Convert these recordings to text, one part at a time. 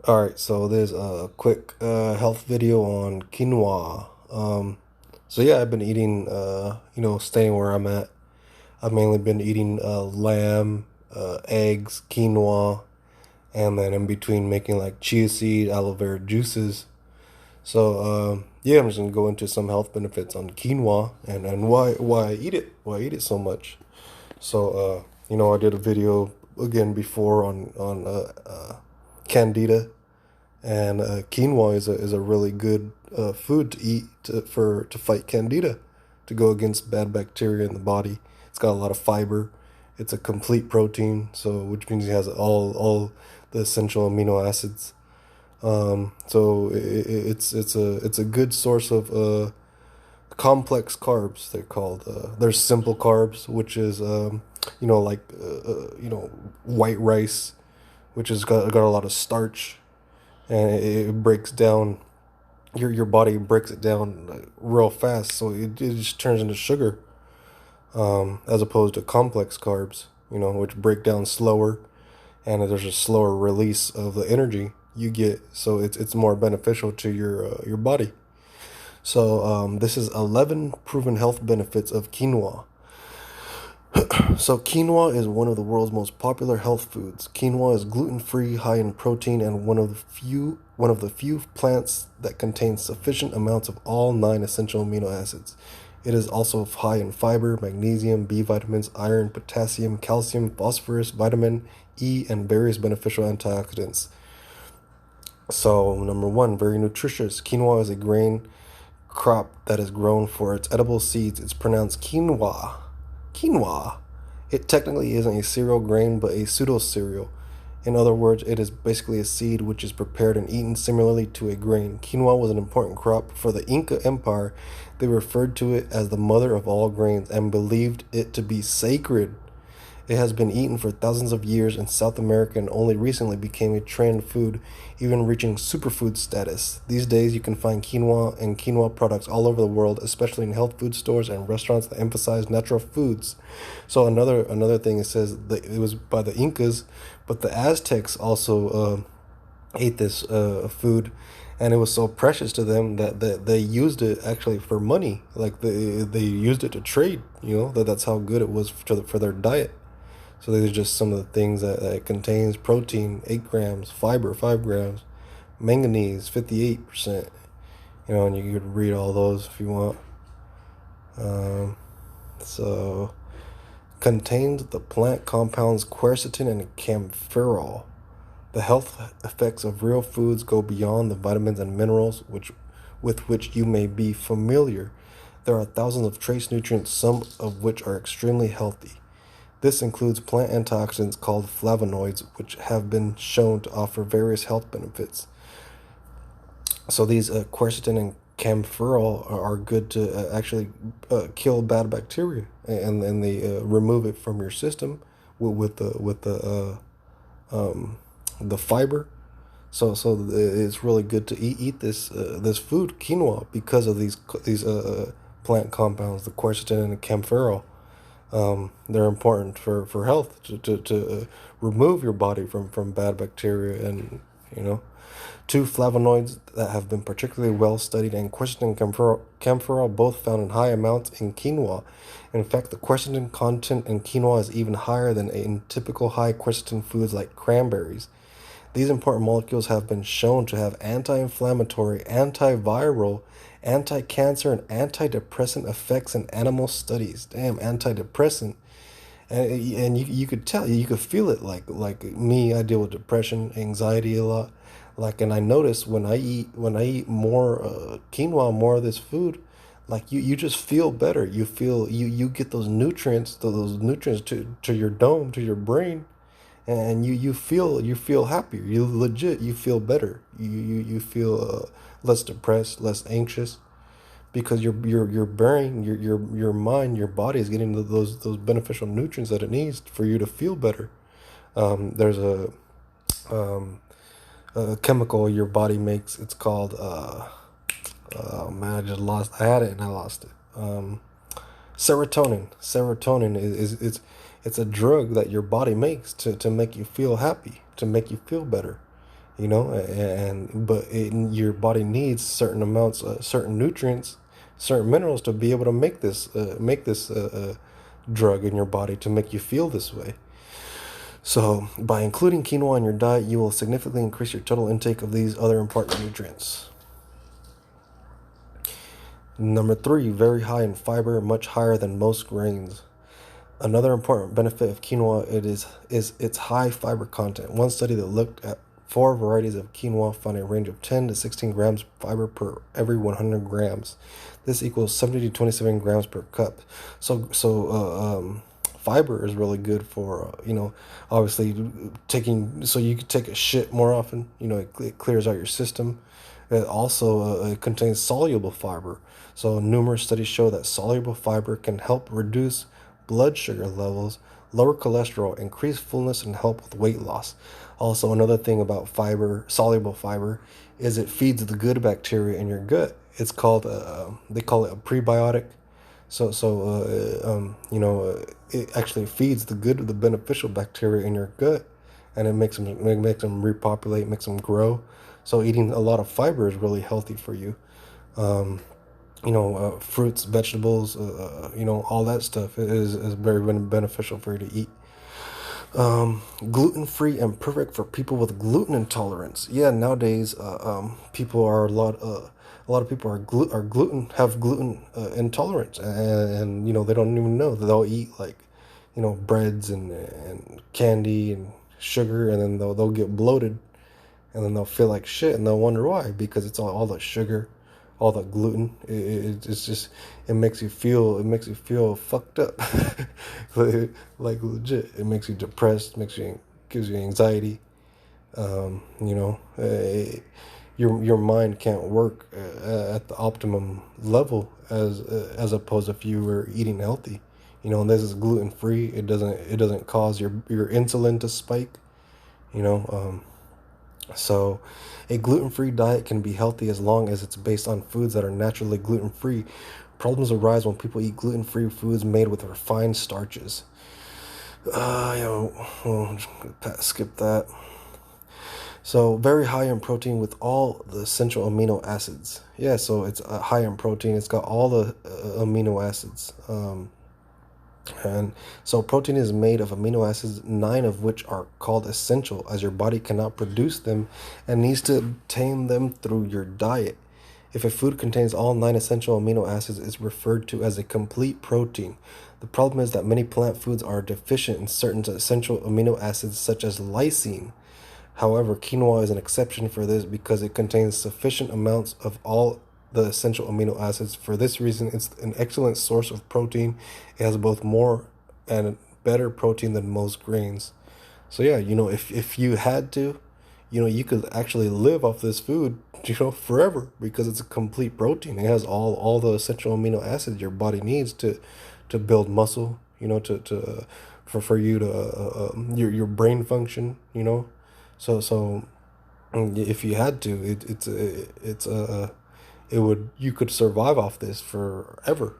Alright, so there's a quick health video on quinoa. So yeah, I've been eating, staying where I'm at. I've mainly been eating lamb, eggs, quinoa, and then in between making like chia seed, aloe vera juices. So yeah, I'm just gonna go into some health benefits on quinoa and why I eat it, why I eat it so much. So I did a video again before on candida. And quinoa is a really good food to eat to fight candida, to go against bad bacteria in the body. It's got a lot of fiber. It's a complete protein, so which means it has all the essential amino acids. So it's a good source of complex carbs. They're called. There's simple carbs, which is like white rice, which has got a lot of starch, and it breaks down, your body breaks it down like, real fast, so it just turns into sugar, as opposed to complex carbs, which break down slower, and there's a slower release of the energy you get, so it's more beneficial to your body. So this is 11 proven health benefits of quinoa. So quinoa is one of the world's most popular health foods. Quinoa is gluten-free, high in protein, and one of the few plants that contains sufficient amounts of all 9 essential amino acids. It is also high in fiber, magnesium, B vitamins, iron, potassium, calcium, phosphorus, vitamin E, and various beneficial antioxidants. So, number one, very nutritious. Quinoa is a grain crop that is grown for its edible seeds. It's pronounced quinoa. Quinoa. It technically isn't a cereal grain, but a pseudo cereal. In other words, it is basically a seed which is prepared and eaten similarly to a grain. Quinoa was an important crop for the Inca Empire. They referred to it as the mother of all grains and believed it to be sacred. It has been eaten for thousands of years in South America and only recently became a trend food, even reaching superfood status. These days, you can find quinoa and quinoa products all over the world, especially in health food stores and restaurants that emphasize natural foods. So another thing, it says that it was by the Incas, but the Aztecs also ate this food, and it was so precious to them that they used it actually for money. Like they used it to trade. That's how good it was for their diet. So these are just some of the things that it contains: protein, 8 grams; fiber, 5 grams; manganese, 58%. And you could read all those if you want. So contains the plant compounds quercetin and camphorol. The health effects of real foods go beyond the vitamins and minerals with which you may be familiar. There are thousands of trace nutrients, some of which are extremely healthy. This includes plant antioxidants called flavonoids, which have been shown to offer various health benefits. So these quercetin and camphorol are good to actually kill bad bacteria, and they remove it from your system with the fiber. So it's really good to eat this food, quinoa, because of these plant compounds, the quercetin and the camphorol. They're important for health, to remove your body from bad bacteria, and you know two flavonoids that have been particularly well studied, and quercetin and camphorol both found in high amounts in quinoa. In fact, the quercetin content in quinoa is even higher than in typical high quercetin foods like cranberries. These important molecules have been shown to have anti-inflammatory, antiviral, anti-cancer, and antidepressant effects in animal studies. Damn, antidepressant. And you could tell, you could feel it. Like me, I deal with depression, anxiety a lot. Like, and I notice when I eat more quinoa, more of this food, like you just feel better. You get those nutrients to your dome, to your brain, and you feel happier. You feel better. You feel less depressed, less anxious, because your brain, your mind, your body is getting those beneficial nutrients that it needs for you to feel better. There's um, a chemical your body makes. It's called oh man, I just lost. I had it and I lost it. Serotonin. Serotonin is It's a drug that your body makes to make you feel happy, to make you feel better, you know. Your body needs certain amounts, certain nutrients, certain minerals to be able to make this drug in your body to make you feel this way. So, by including quinoa in your diet, you will significantly increase your total intake of these other important nutrients. Number three, very high in fiber, much higher than most grains. Another important benefit of quinoa is its high fiber content. One study that looked at four varieties of quinoa found a range of 10 to 16 grams fiber per every 100 grams. This equals 70 to 27 grams per cup. Fiber is really good for obviously taking, so you could take a shit more often. It clears out your system. It also it contains soluble fiber. So numerous studies show that soluble fiber can help reduce blood sugar levels, lower cholesterol, increase fullness, and help with weight loss. Also, another thing about fiber, soluble fiber, is it feeds the good bacteria in your gut. It's called they call it a prebiotic. It actually feeds the beneficial bacteria in your gut, and it makes them repopulate, makes them grow. So eating a lot of fiber is really healthy for you. Fruits, vegetables, all that stuff is very beneficial for you to eat. Gluten-free and perfect for people with gluten intolerance. Yeah, nowadays, people are a lot of people are gluten intolerance, and they don't even know that they'll eat like breads and candy and sugar, and then they'll get bloated, and then they'll feel like shit, and they'll wonder why, because it's all the sugar, all the gluten. It's just, it makes you feel fucked up. Like legit, it makes you depressed, gives you anxiety. um you know uh, your mind can't work at the optimum level as opposed if you were eating healthy. And this is gluten free. It doesn't cause your insulin to spike. you know um so, a gluten free diet can be healthy as long as it's based on foods that are naturally gluten free. Problems arise when people eat gluten free foods made with refined starches. We'll skip that. So, very high in protein with all the essential amino acids. Yeah, so it's high in protein. It's got all the amino acids. And so protein is made of amino acids, 9 of which are called essential, as your body cannot produce them and needs to obtain them through your diet. If a food contains all 9 essential amino acids, it's referred to as a complete protein. The problem is that many plant foods are deficient in certain essential amino acids, such as lysine. However, quinoa is an exception for this because it contains sufficient amounts of all the essential amino acids. For this reason, it's an excellent source of protein. It has both more and better protein than most grains. So yeah, if you had to, you could actually live off this food, forever, because it's a complete protein. It has all the essential amino acids your body needs to build muscle, for you to your brain function, so if you had to, you could survive off this forever.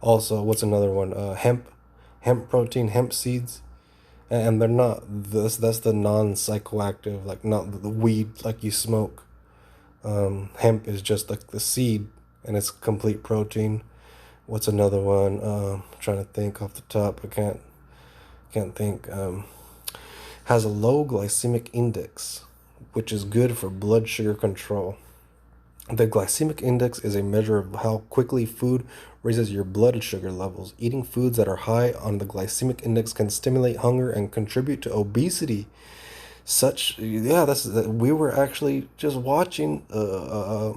Also, what's another one? Hemp protein, hemp seeds, and they're not this. That's the non-psychoactive, like not the weed like you smoke. Hemp is just like the seed, and it's complete protein. What's another one? Trying to think off the top. I can't think. Has a low glycemic index, which is good for blood sugar control. The glycemic index is a measure of how quickly food raises your blood sugar levels. Eating foods that are high on the glycemic index can stimulate hunger and contribute to obesity. We were actually just watching a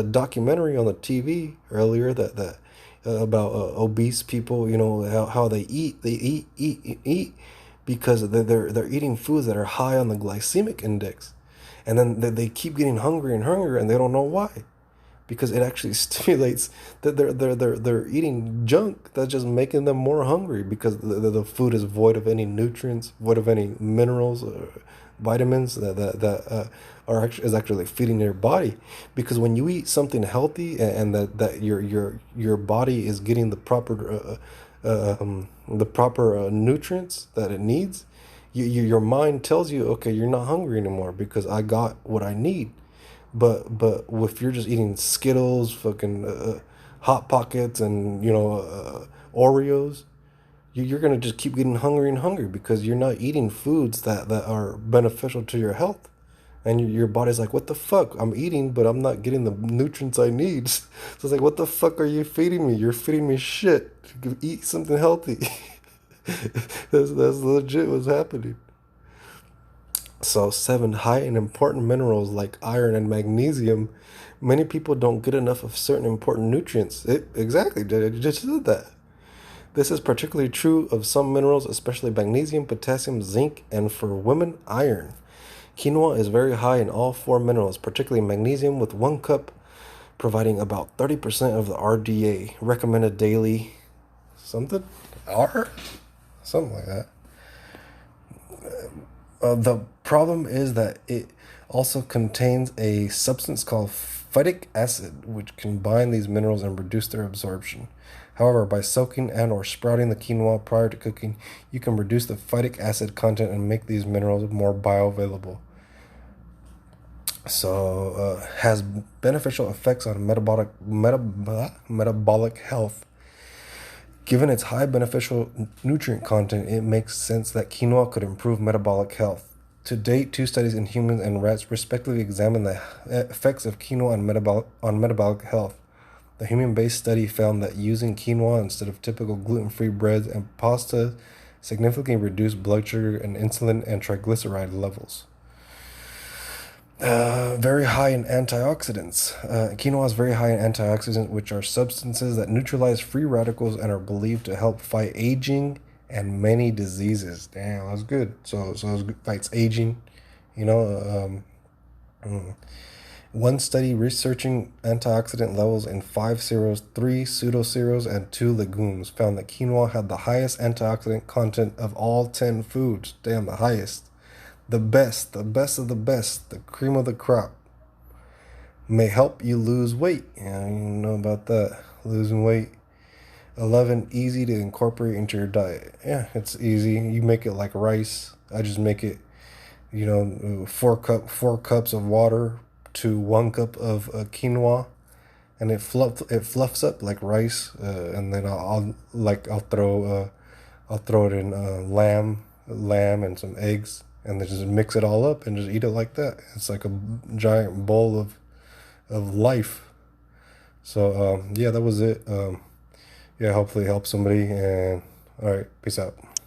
documentary on the TV earlier that about obese people. How they eat because they're eating foods that are high on the glycemic index, and then they keep getting hungry and hungry, and they don't know why, because it actually stimulates that they're eating junk that's just making them more hungry, because the food is void of any nutrients, void of any minerals or vitamins that is actually feeding your body. Because when you eat something healthy, and that your body is getting the proper the proper nutrients that it needs, your mind tells you, okay, you're not hungry anymore because I got what I need. But if you're just eating Skittles, fucking Hot Pockets, and Oreos, you're gonna just keep getting hungry and hungry because you're not eating foods that are beneficial to your health. And your body's like, what the fuck? I'm eating, but I'm not getting the nutrients I need. So it's like, what the fuck are you feeding me? You're feeding me shit. Eat something healthy. That's legit what's happening. So, seven, high in important minerals like iron and magnesium. Many people don't get enough of certain important nutrients. Exactly, I just said that. This is particularly true of some minerals, especially magnesium, potassium, zinc, and for women, iron. Quinoa is very high in all four minerals, particularly magnesium, with 1 cup providing about 30% of the RDA, recommended daily something? R? Something like that. The problem is that it also contains a substance called phytic acid, which can bind these minerals and reduce their absorption. However, by soaking and or sprouting the quinoa prior to cooking, you can reduce the phytic acid content and make these minerals more bioavailable. So, has beneficial effects on metabolic health. Given its high beneficial nutrient content, it makes sense that quinoa could improve metabolic health. To date, 2 studies in humans and rats respectively examined the effects of quinoa on metabolic health. The human-based study found that using quinoa instead of typical gluten-free breads and pasta significantly reduced blood sugar and insulin and triglyceride levels. Very high in antioxidants. Quinoa is very high in antioxidants, which are substances that neutralize free radicals and are believed to help fight aging and many diseases. Damn, that's good. So it fights aging. You know, 1 study researching antioxidant levels in 5 cereals, 3 pseudo cereals, and 2 legumes found that quinoa had the highest antioxidant content of all 10 foods. Damn, the highest. The best of the best, the cream of the crop. May help you lose weight. Yeah, you know about that. Losing weight. 11, easy to incorporate into your diet. Yeah, it's easy. You make it like rice. I just make it, 4 cups of water to 1 cup of quinoa, and it fluffs up like rice. And then I'll throw it in lamb and some eggs, and then just mix it all up and just eat it like that. It's like a giant bowl of life. So yeah, that was it. Yeah, hopefully help somebody. And all right, peace out.